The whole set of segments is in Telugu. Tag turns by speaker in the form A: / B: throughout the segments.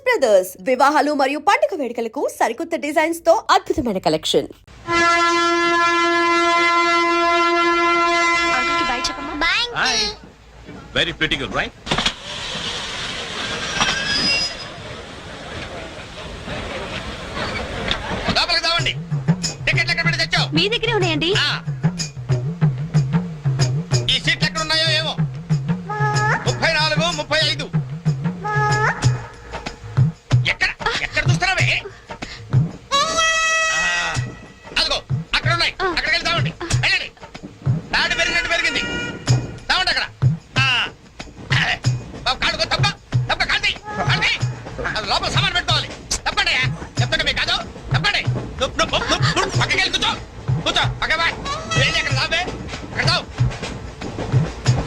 A: బ్రదర్స్ వివాహాలు మరియు పండుగ వేడుకలకు సరికొత్త డిజైన్స్ తో అద్భుతమైన collection.
B: Hi. Very pretty girl, right?
C: లోపలికి రావండి. టికెట్లు ఎక్కడ పెట్టి తెచ్చావు?
D: మీ దగ్గరే ఉన్నాయండి.
C: ఈ సీట్లు ఎక్కడ ఉన్నాయో ఏమో. 34, 35. ఎక్కడ ఎక్కడ చూస్తున్నావే? అదిగో అక్కడ ఉన్నాయి. అక్కడికి వెళ్ళి తావండి. వెళ్ళండి. తాడు పెరిగినట్టు పెరిగింది. తావండి అక్కడ. బాబు కాడుకో తప్ప తప్ప కాంతి కాంతి లోపల సామాన్ పెట్టుకోవాలి. తప్పండి చెప్తాండి మీకు కాదు. తప్పండి. పక్కకి వెళ్ళి కూర్చో. కూర్చో పక్క బాయ్. వెళ్ళి అక్కడ తావే. అక్కడ తావు.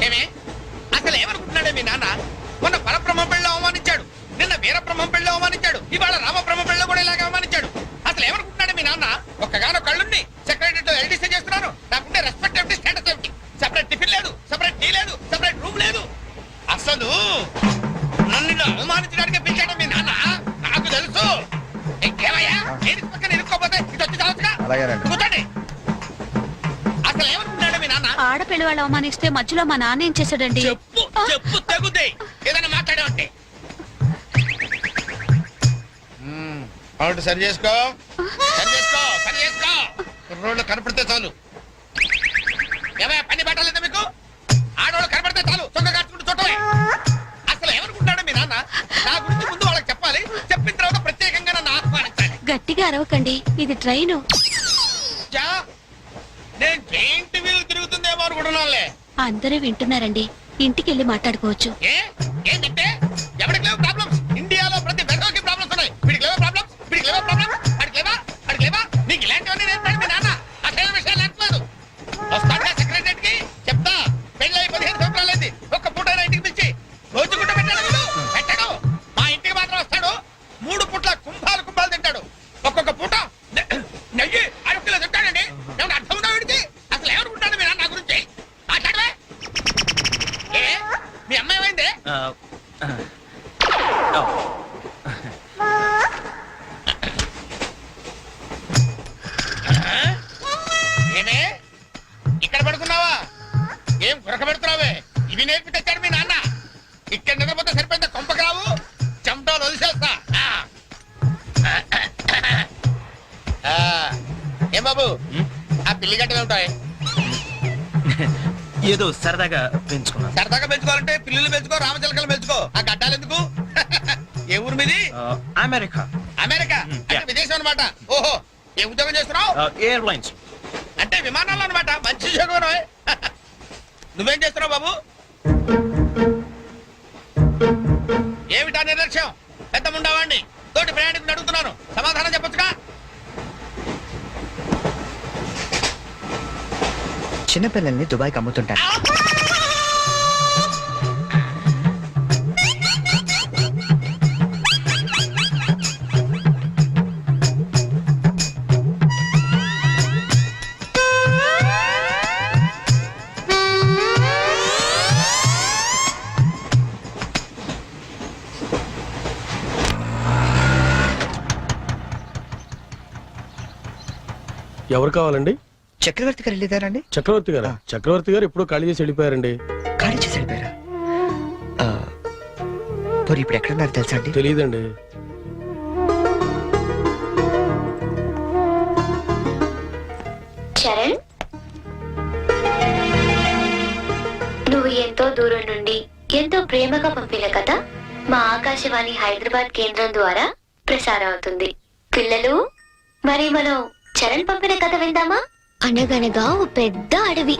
C: ఏమే అసలు ఏమనుకుంటున్నాడే మీ నాన్న? మొన్న పరబ్రహ్మ పెళ్ళి అవమానించాడు, నిన్న వీరబ్రహ్మం పెళ్ళి అవమానించాడు, ఇవాళ రామబ్రహ్మ పెళ్ళి కూడా ఇలాగ అవమానించాడు. అసలు ఏమనుకుంటున్నాడు మీ నాన్న? ఒక్కగానో కళ్ళుండి సెక్రటరీతో ఎల్డీసీ చేస్తున్నాను. నాకుంటే రెస్పెక్ట్ ఏమిటి, స్టేటస్ ఏమిటి? సెపరేట్ టిఫిన్ లేదు, సెపరేట్ టీ లేదు, సెపరేట్ రూమ్ లేదు. అసలు నన్ను ఇలా అవమానించడానికి పిలిచాడు మీ నాన్న. నాకు తెలుసు. ఏమయ్యా నేను పక్కన ఇరుక్కోపోతే ఇది వచ్చి చావచ్చుగా. కూర్చోండి. అసలు ఏమనుకుంటున్నాడు మీ నాన్న?
D: ఆడపిల్ల వాళ్ళు అవమానిస్తే మధ్యలో మా నాన్న ఏం చేశాడండి?
C: చెప్పు చెప్పు తగ్గుద్ది. ఏదైనా మాట్లాడావంటే అవును. సరి చేసుకో సరి చేసుకో సరి చేసుకో. రోడ్లు కనపడితే చాలు. ఏమయ్యా పని పట్టాలేదా మీకు? ఆడవాళ్ళు కనపడితే చాలు చొక్క కాచుకుంటూ చూడటమే. అసలు ఏమనుకుంటాడు మీ నాన్న? నా గురించి ముందు వాళ్ళకి చెప్పాలి. చెప్పిన తర్వాత ప్రత్యేకంగా నన్ను ఆహ్వానించాలి.
D: గట్టిగా అరవకండి, ఇది ట్రైన్.
C: నేను జైంట్ వీల్ తిరుగుతుందేమో అనుకుంటున్నానులే.
D: అందరూ వింటున్నారండి, ఇంటికి వెళ్ళి మాట్లాడుకోవచ్చు.
C: ఏంటంటే ఎవరికి లేవు ప్రాబ్లమ్స్? ఇండియాలో ప్రతి వెర్రోకి ప్రాబ్లమ్స్ ఉన్నాయి. వీడికి లేవా ప్రాబ్లమ్స్? వీడికి లేవా ప్రాబ్లమ్స్? వాడికి లేవా? వాడికి లేవా? నీకు ఇలాంటివన్నీ నేర్పాడు మీ నాన్న. అసలు విషయాలు నేర్పలేదు. వస్తాడా సెక్రటరీకి చెప్తా. పెళ్ళి 15 సంవత్సరాలైంది. ఒక్క పూట ఇంటికి పిలిచి రోజు గుడ్డ పెట్టాడు. పెట్టాడు. మా ఇంటికి మాత్రం వస్తాడు. 3 పూట్ల కుంభాలు కుంభాలు తింటాడు. ఒక్కొక్క పూట నెయ్యి 6 కిలో తింటాడండి. ఏమన్నా అర్థం ఉందా వీడికి? అసలు ఏమనుకుంటాడు మీ నాన్న నా గురించి? మాట్లాడవే. మీ అమ్మాయి ఏమైంది? ఏమే ఇక్కడ పడుకున్నావా? ఏం గురక పెడుతున్నావే? ఇవి నేర్పి తెచ్చాడు మీ నాన్న. ఇక్కడ నిద్రపోతే సరిపోయిందా? కొంపకి రావు. చెమటలు వదిలేస్తా. ఏం బాబు ఆ పిల్లి గడ్డలు ఉంటాయి?
B: ఏదో సరదాగా పెంచుకున్నాను.
C: సరదాగా పెంచుకోవాలంటే పిల్లులు పెంచుకో, రామచిలకలు పెంచుకో. ఆ గడ్డాలు ఎందుకు? ఏ ఊరు మీది?
B: అమెరికా.
C: అమెరికా అంటే విదేశం అనమాట. ఓహో, ఏ ఉద్యోగం చేస్తున్నావు?
B: ఎయిర్లైన్స్.
C: అంటే విమానాలు అనమాట. మంచి ఉద్యోగం. నువ్వేం చేస్తున్నావు బాబు? ఏమిటా నిర్లక్ష్యం? పెద్ద ఉండవాడిని తోటి ప్రయాణికుని అడుగుతున్నాను, సమాధానం చెప్పొచ్చుగా.
E: చిన్నపిల్లల్ని దుబాయ్కి అమ్ముతుంటారు.
F: ఎవరు కావాలండి?
E: చక్రవర్తి గారు వెళ్ళేదారండి?
F: చక్రవర్తి గారు? చక్రవర్తి గారు ఎప్పుడో ఖాళీ చేసి వెళ్ళిపోయారండి.
E: ఖాళీ చేసి వెళ్ళిపోయారా? పోనీ ఇప్పుడు ఎక్కడున్నారు తెలుసా అండి?
F: తెలియదండి.
G: చరణ్, నువ్వు ఎంతో దూరం నుండి ఎంతో ప్రేమగా పంపిన కథ మా ఆకాశవాణి హైదరాబాద్ కేంద్రం ద్వారా ప్రసారం అవుతుంది. పిల్లలు, మరి మనం చరణ్ పంపిన కథ విందామా? అనగనగా ఓ పెద్ద అడవి,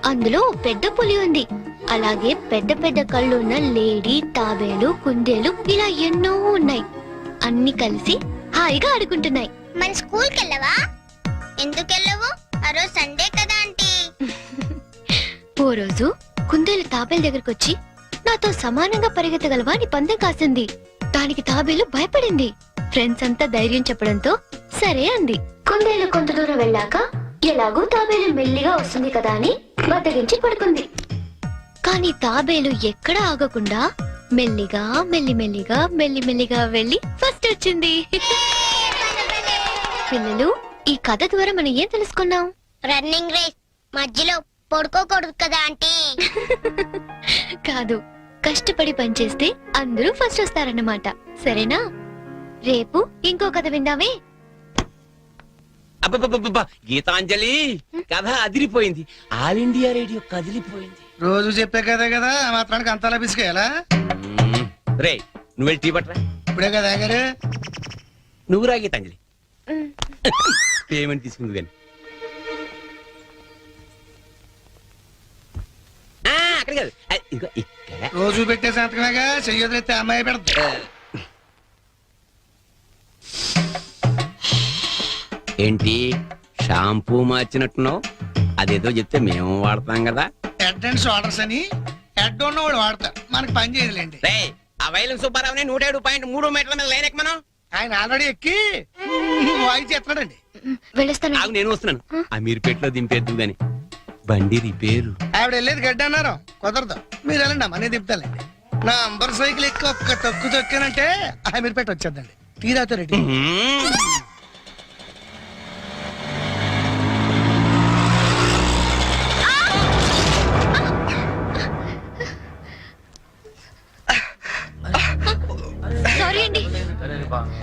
G: అందులో ఓ పెద్ద పులి ఉంది. అలాగే పెద్ద పెద్ద కళ్ళున్న లేడీ, తాబేలు, కుందేలు ఇలా ఎన్నో ఉన్నాయి. అన్ని కలిసి హాయిగా ఆడుకుంటున్నాయి.
H: మన స్కూల్ కెళ్ళవా? ఎందుకు వెళ్ళవు? ఆ రోజు సండే కదా ఆంటీ.
G: ఓ రోజు కుందేలు తాబేలు దగ్గరకు వచ్చి నాతో సమానంగా పరిగెత్తగలవా అని పందెం కాసింది. దానికి తాబేలు భయపడింది. ఫ్రెండ్స్ అంతా ధైర్యం చెప్పడంతో సరే అంది. కుందేలు కొంత దూరం వెళ్ళాక ఎలాగూ తాబేలు మెల్లిగా వస్తుంది కదా అని బద్దగించి పడుకుంది. కాని తాబేలు ఎక్కడ ఆగకుండా మెల్లిగా మెల్లిమెల్లిగా మెల్లిమెల్లిగా వెళ్ళి ఫస్ట్ వచ్చింది. పిల్లలు, ఈ కథ ద్వారా మనం ఏం తెలుసుకున్నాం?
H: రన్నింగ్ రేస్ మధ్యలో పడుకోకూడదు కదా ఆంటీ.
G: కాదు, కష్టపడి పనిచేస్తే అందరూ ఫస్ట్ వస్తారన్నమాట. సరేనా? రేపు ఇంకో కథ విందామే.
C: అబ్బబ్బబ్బబ్బ, గీతాంజలి కథ అదిరిపోయింది. ఆల్ ఇండియా రేడియో కదిలిపోయింది.
I: రోజు చెప్పే కదే కదా, ఆ మాత్రానికి అంతలా పిసికేయాలా?
C: రే నువ్వు వెళ్ళి టీ పట్టరా.
I: ఇప్పుడే కదా గారు.
C: నువ్వు రా గీతాంజలి. పేమెంట్ తీసుకుంది కానీ అక్కడ కాదు, ఇదిగో ఇక్కడ.
I: రోజు పెట్టే సంతకమేగా, చెయ్యొదిలేస్తే అమ్మాయి పెడతా.
C: ఏంటి షాంపూ మార్చినట్టున్నావు? అదేదో చెప్తే మేము వాడతాం కదా.
I: హెడ్ అండ్ షోల్డర్స్ అని హెడ్ ఉన్నవాడు వాడతారు, మనకి పని చేయదులేండి.
C: రే ఆ వైలం సుబ్బారావుని 107.3 మీటర్ల మీద లైన్ ఎక్కమను.
I: ఆయన ఆల్రెడీ ఎక్కి వాయిస్ చేస్తున్నాడండి.
G: వెళ్ళొస్తాను.
C: ఆగు, నేను వస్తున్నాను. ఆ మీరుపేటలో దింపేద్దు గాని బండి రిపేరు.
I: ఆవిడ వెళ్ళేది గడ్డ అన్నారు, కుదరదు. మీరు వెళ్ళండి అమ్మా, నేను దింపుతానండి. నా అంబర్ సైకిల్ ఎక్కి ఒక్క తొక్కు తొక్కానంటే ఆ మీరు పెట్టి వచ్చేద్దండి. తీరాతో రెడ్డి.
G: సారీ అండి,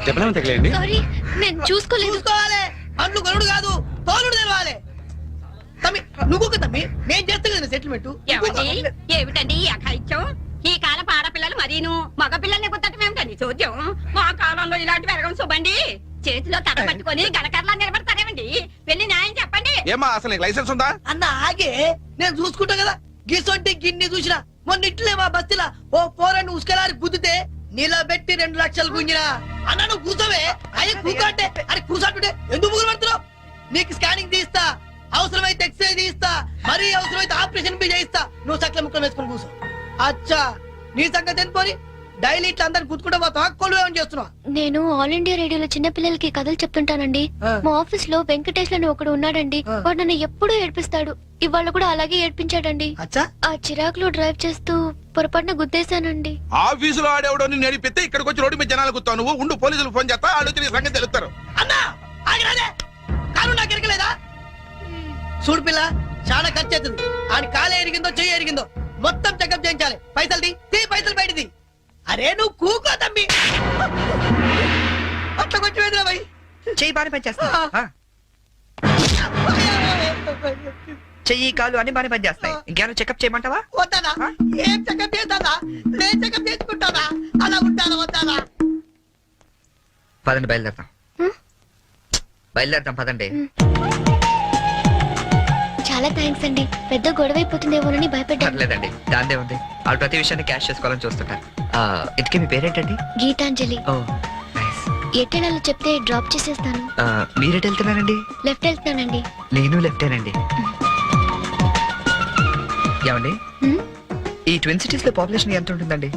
B: చెప్పలేము తగలేండి.
G: సారీ, నేను చూసుకోలేదు.
I: చూసుకోవాలి, అండ్లు గరుడు కాదు, తోలుడు తెలవాలి. తమ్మి నువ్వు తమ్మి, నేను చేస్తా కదా సెటిల్మెంట్.
J: ఏమిటండి ఈ అఘాయిత్యం? ఈ కాలం ఆడపిల్లలు మరీను మగ పిల్లల్ని కుట్టడం ఏమిటండి చూద్దాం. మా కాలంలో ఇలాంటి వెరగం చూబండి. చేతిలో కథ పట్టుకొని గలకర్లా నిలబడతారేమండి? వెళ్ళి న్యాయం చెప్పండి.
B: ఏమా అసలు నీకు లైసెన్స్ ఉందా?
I: అన్న ఆగే, నేను చూసుకుంటా కదా. గిసొంటి గిన్ని చూసినా మొన్న ఇట్లే మా బస్తీలా ఓ పోరని ఉసుకెలారి గుద్దితే నిలబెట్టి 2 లక్షలు గుంజినా. అన్న నువ్వు కూర్చోవే. అయ్యే కూర్చోంటే అరే కూర్చోంటుంటే ఎందుకు ముగ్గురు పడుతున్నావు? నీకు స్కానింగ్ తీస్తా, అవసరమైతే ఎక్స్రే తీస్తా, మరీ అవసరమైతే ఆపరేషన్ బి చేయిస్తా. నువ్వు సకల ముక్కలు వేసుకొని కూర్చో. అచ్చా, నీ సంగతి ఎందుకోని డైలీ ఇట్లా అందరిని గుర్తుకుంటా పోతావా? కొలు ఏమని చేస్తున్నావా?
G: నేను ఆల్ ఇండియా రేడియోలో చిన్న పిల్లలకి కథలు చెప్తుంటానండి. మా ఆఫీస్ లో వెంకటేష్ అని ఒకడు ఉన్నాడండి. వాడు నన్ను ఎప్పుడూ ఏడ్పిస్తాడు. ఇవాళ కూడా అలాగే ఏడ్పించాడండి.
I: అచ్చా,
G: ఆ చిరాకులో డ్రైవ్ చేస్తూ పొరపాటున గుద్దేశానండి.
B: ఆఫీసులో ఆడేవాడు నిన్ను నడిపితే ఇక్కడికి వచ్చి రోడ్డు మీద జనాలు గుర్తావు. నువ్వు ఉండు, పోలీసులు ఫోన్ చేస్తా, ఆలోచన నీ సంగతి తెలుస్తారు.
I: అన్నా ఆగిరాదే, కాను నాకు ఎరగలేదా? చూడు పిల్ల, చాలా ఖర్చు అవుతుంది. ఆడి కాలే ఎరిగిందో చెయ్యి ఎరిగిందో మొత్తం చెకప్ చేయించాలి. పైసలు తీ పైసలు బయటిది. అరే నువ్వు కూకో తమ్మి, అట్లా కొంచెం ఎదురా భయ్.
E: చెయ్యి బాగానే పనిచేస్తా. చెయ్యి కాలు అన్ని బాగానే పనిచేస్తాయి. ఇంకేమైనా చెకప్ చేయమంటావా?
I: వద్దానా? ఏం చెకప్ చేస్తానా? నేను చెకప్ చేసుకుంటానా? అలా ఉంటానా వద్దానా?
E: పదండి, బయలుదేరదాం. బయలుదేరదాం పదండి.
G: చాలా థ్యాంక్స్ అండి. పెద్ద గొడవ అయిపోతుందేమోనని భయపడ్డాను.
E: పర్లేదండి, దాందే ఉంది. వాళ్ళు ప్రతి విషయాన్ని క్యాష్ చేసుకోవాలని చూస్తుంటారు. ఇంతకీ మీ పేరేంటండి?
G: గీతాంజలి.
E: ఓ నైస్.
G: ఎట్టెళ్ళాలో చెప్తే డ్రాప్ చేసేస్తాను.
E: మీరెట్ వెళ్తున్నారండి?
G: లెఫ్ట్ వెళ్తానండి.
E: నేను లెఫ్టేనండి. ఏమండి,
G: హ్మ్?
E: ఈ ట్విన్ సిటీస్ లో పాపులేషన్ ఎంత ఉంటుందండి?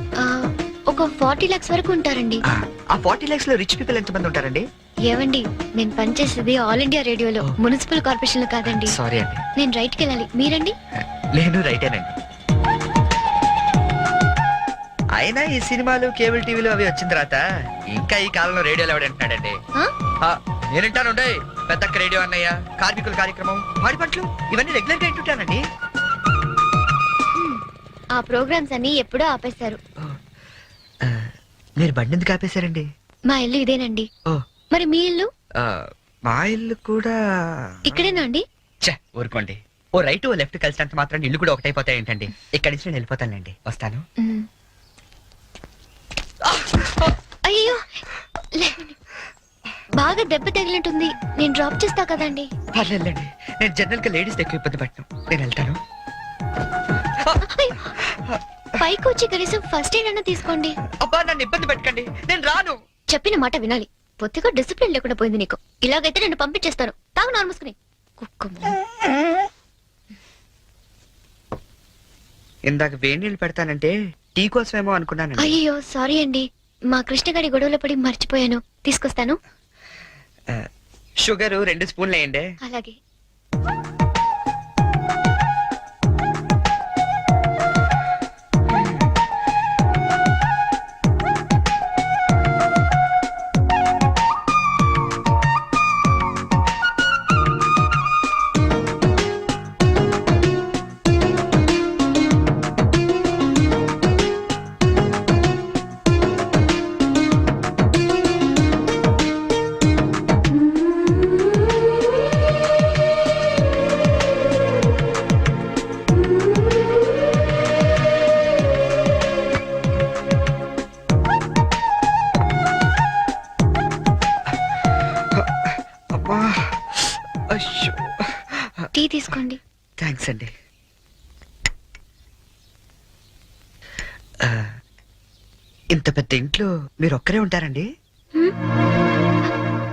G: ఒక 40 lakhs వరకు ఉంటారండి.
E: ఆ 40 lakhs లో రిచ్ పీపుల్ ఎంత మంది ఉంటారండి?
G: ఏవండి, నేను పనిచేసేది ఆల్ ఇండియా రేడియోలో, మున్సిపల్ కార్పొరేషన్ లో కాదండి.
E: సారీ అండి.
G: నేను రైట్ కి వెళ్ళాలి. మీరండి?
E: నేను రైటేనండి. అయినా ఈ సినిమాలు కేబుల్ టీవీలు అవి వచ్చిన తర్వాత ఇంకా ఈ కాలంలో రేడియోలో ఎవడంటున్నాడండి? నేనంటాను, పెద్దక్క రేడియో అన్నయ్య, కార్మికుల కార్యక్రమం, పాడి పంటలు, ఇవన్నీ రెగ్యులర్ గా వింటుంటానండి.
G: ఆ ప్రోగ్రామ్స్ అన్ని ఎప్పుడో ఆపేశారు.
E: మీరు బండి ఎందుకు ఆపేశారండి?
G: మా ఇల్లు ఇదేనండి.
E: ఓ,
G: మరి మీ ఇల్లు?
E: మా ఇల్లు కూడా
G: ఇక్కడేనా అండి?
E: ఊరుకోండి. ఓ రైట్ ఓ లెఫ్ట్ కలిసినంత మాత్రం ఇల్లు కూడా ఒకటైపోతాయి ఏంటండి? ఇక్కడి నుంచి నేను వెళ్ళిపోతానండి. వస్తాను.
G: అయ్యో, లేవండి. బాగా దెబ్బ తగిలినట్టుంది. నేను డ్రాప్ చేస్తా కదండి.
E: పర్లేదండి, నేను జనరల్ గా లేడీస్ ఎక్కువ ఇబ్బంది పట్టాను. నేను వెళ్తాను.
G: పైకి వచ్చి కనీసం ఫస్ట్ ఎయిడ్ అన్న తీసుకోండి.
E: అబ్బా, నన్ను ఇబ్బంది పెట్టకండి, నేను రాను.
G: చెప్పిన మాట వినాలి. పొత్తిగా డిసిప్లిన్ లేకుండా పోయింది నీకు. ఇలాగైతే నేను పంపించేస్తాను. తాగు నార్మూసుకుని కుక్క.
E: ఇందాక వేడి నీళ్ళు పెడతానంటే టీ కోసమేమో అనుకున్నాను.
G: అయ్యో సారీ అండి, మా కృష్ణ గారి గొడవలో పడి మర్చిపోయాను. తీసుకొస్తాను.
E: షుగర్ 2 స్పూన్లు వేయండి.
G: అలాగే.
E: థ్యాంక్స్ అండి. ఇంత పెద్ద ఇంట్లో మీరు ఒక్కరే ఉంటారండి?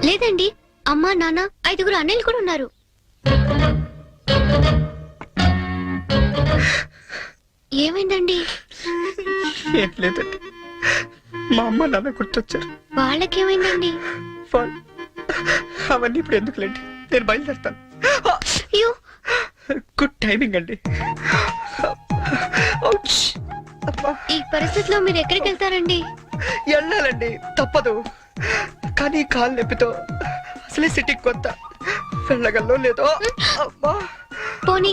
G: లేదండి, అమ్మా నాన్న 5 అన్నయ్యలు కూడా ఉన్నారు. ఏమైందండి?
E: ఏం లేదండి, మా అమ్మ నాన్న గుర్తొచ్చారు.
G: వాళ్ళకేమైందండి?
E: అవన్నీ ఇప్పుడు ఎందుకులేండి, నేను బయలుదేరుతాను.
G: అయ్యో,
E: గుడ్ టైమింగ్ అండి. ఔచ్! అబ్బా!
G: ఈ పరిస్థితిలో మీరు ఎక్కడికి వెళ్తారండి?
E: వెళ్ళాలండి, తప్పదు. కానీ కాలు నొప్పితో అసలే సిటీకి కొత్త, వెళ్ళగల్లో లేదో. అబ్బా!
G: పోనీ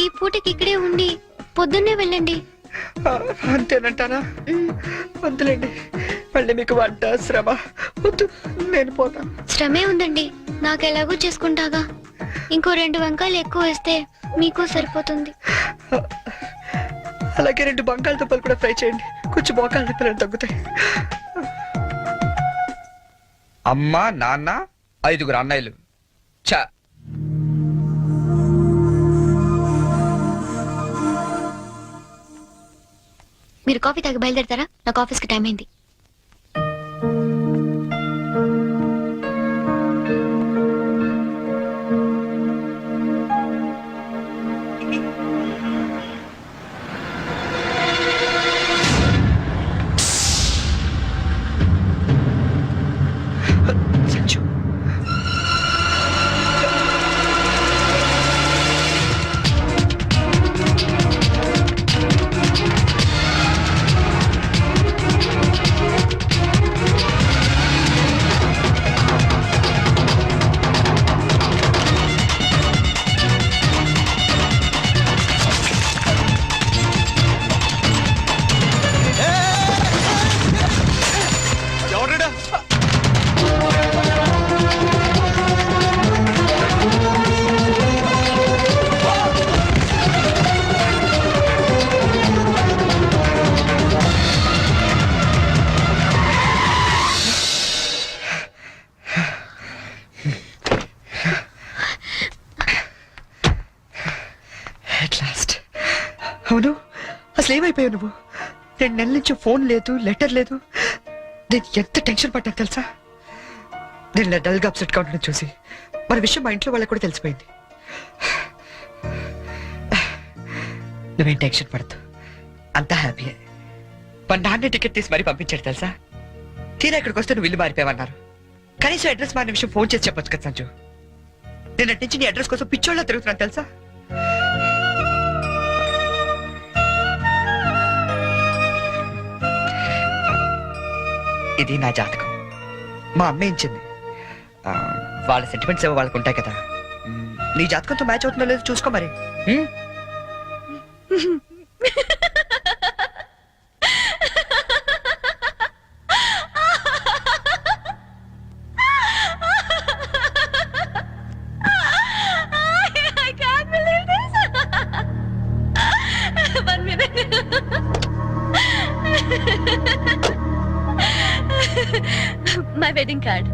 G: ఈ పూటకి ఇక్కడే ఉండి పొద్దున్నే వెళ్ళండి.
E: అంతేనంటారా? వద్దులేండి, మళ్ళీ మీకు వంట శ్రమ వద్దు, నేను పోతాను.
G: శ్రమే ఉందండి, నాకు ఎలాగో చేసుకుంటాగా. ఇంకో 2 వంకాయలు ఎక్కువ వేస్తే మీకు సరిపోతుంది.
E: అలాగే 2 బంగాళదుంపలు కూడా ఫ్రై చేయండి, కొంచెం మోకాళ్ళ నొప్పులు తగ్గుతాయి. అమ్మ నాన్న 5 అన్నయ్యలు. చా
G: మీరు కాఫీ తాగి బయలుదేరతారా? నాకు ఆఫీస్కి టైం అయింది.
E: సంచు,
B: ఎవడా
E: at last. అవును, అసలు ఏమైపోయావు నువ్వు? 2 నెలల నుంచి ఫోన్ లేదు, లెటర్ లేదు. నేను ఎంత టెన్షన్ పడ్డా తెలుసా? నేను ఇలా డల్గా అప్సెట్గా ఉండడం చూసి మన విషయం మా ఇంట్లో వాళ్ళకి కూడా తెలిసిపోయింది. నువ్వేం టెన్షన్ పడద్దు, అంతా హ్యాపీయే. మా నాన్న టికెట్ తీసి మరీ పంపించాడు తెలుసా? తీరా ఇక్కడికి వస్తే నువ్వు ఇల్లు మారిపోయావన్నారు. కనీసం అడ్రస్ మారిన విషయం ఫోన్ చేసి చెప్పొచ్చు కదా సంజు. నేను అటు నుంచి నీ అడ్రస్ కోసం పిచ్చోళ్ళ తిరుగుతున్నాను తెలుసా? ఇది నా జాతకం, మా అమ్మ ఇచ్చింది. వాళ్ళ సెంటిమెంట్స్ ఏవో వాళ్ళకు ఉంటాయి కదా. నీ జాతకంతో మ్యాచ్ అవుతుందో లేదో చూసుకో మరి.
D: My wedding card.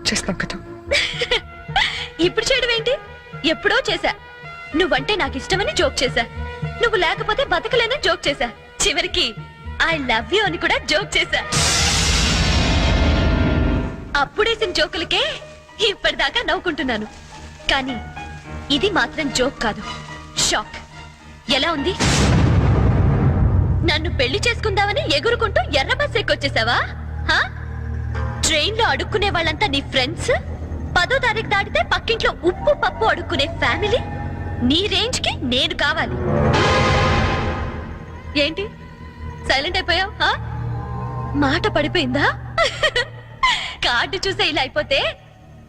E: చేస్తాం కదా.
D: ఇప్పుడు చేయడం ఏంటి? ఎప్పుడో చేశా. నువ్వంటే నాకు ఇష్టమని జోక్ చేశా. నువ్వు లేకపోతే బతకలేనని జోక్ చేశా. చివరికి ఐ లవ్ యూ అని కూడా జోక్ చేశా. అప్పుడేసిన జోకులకే ఇప్పటిదాకా నవ్వుకుంటున్నాను. కానీ ఇది మాత్రం జోక్ కాదు, షాక్. ఎలా ఉంది? నన్ను పెళ్లి చేసుకుందామని ఎగురుకుంటూ ఎర్ర బస్ ఎక్కొచ్చేసావా? ట్రైన్ లో అడుక్కునే వాళ్ళంతా నీ ఫ్రెండ్స్, 10వ తారీఖు దాటితే పక్కింట్లో ఉప్పు పప్పు అడుక్కునే ఫ్యామిలీ. నీ రేంజ్ కి నేను కావాలి. ఏంటి సైలెంట్ అయిపోయావు? మాట పడిపోయిందా? కార్డు చూసే ఇలా అయిపోతే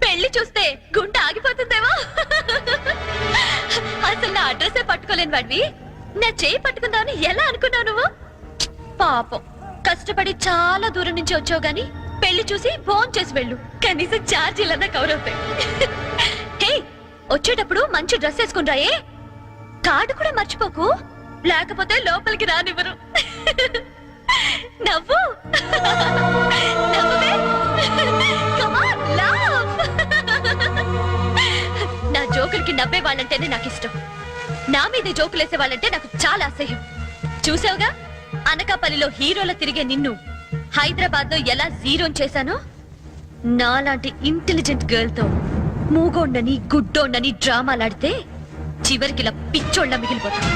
D: పెళ్లి చూస్తే గుండె ఆగిపోతుందేమో. అసలు నా అడ్రస్సే పట్టుకోలేని వాడివి నా చేయి పట్టుకుందామని ఎలా అనుకున్నావు నువ్వు? పాపం, కష్టపడి చాలా దూరం నుంచి వచ్చావు గాని పెళ్లి చూసి ఫోన్ చేసి వెళ్ళు, కనీసం ఛార్జీలన్నా కవర్ అవుతాయి. హే, వచ్చేటప్పుడు మంచి డ్రెస్ వేసుకుని రాయే. కార్డు కూడా మర్చిపోకు, లేకపోతే లోపలికి రానివ్వరు. నవ్వు నవ్వే. Come on, laugh. నా జోకులకి నవ్వే వాళ్ళంటేనే నాకు ఇష్టం. నా మీద జోకులేసే వాళ్ళంటే నాకు చాలా అసహ్యం. చూసావుగా, అనకాపల్లిలో హీరోల తిరిగే నిన్ను హైదరాబాద్ లో ఎలా జీరో చేశానో. నాలాంటి ఇంటెలిజెంట్ గర్ల్ తో మూగోండని గుడ్డోండని డ్రామాలాడితే చివరికి ఇలా పిచ్చోళ్ళ మిగిలిపోతాను.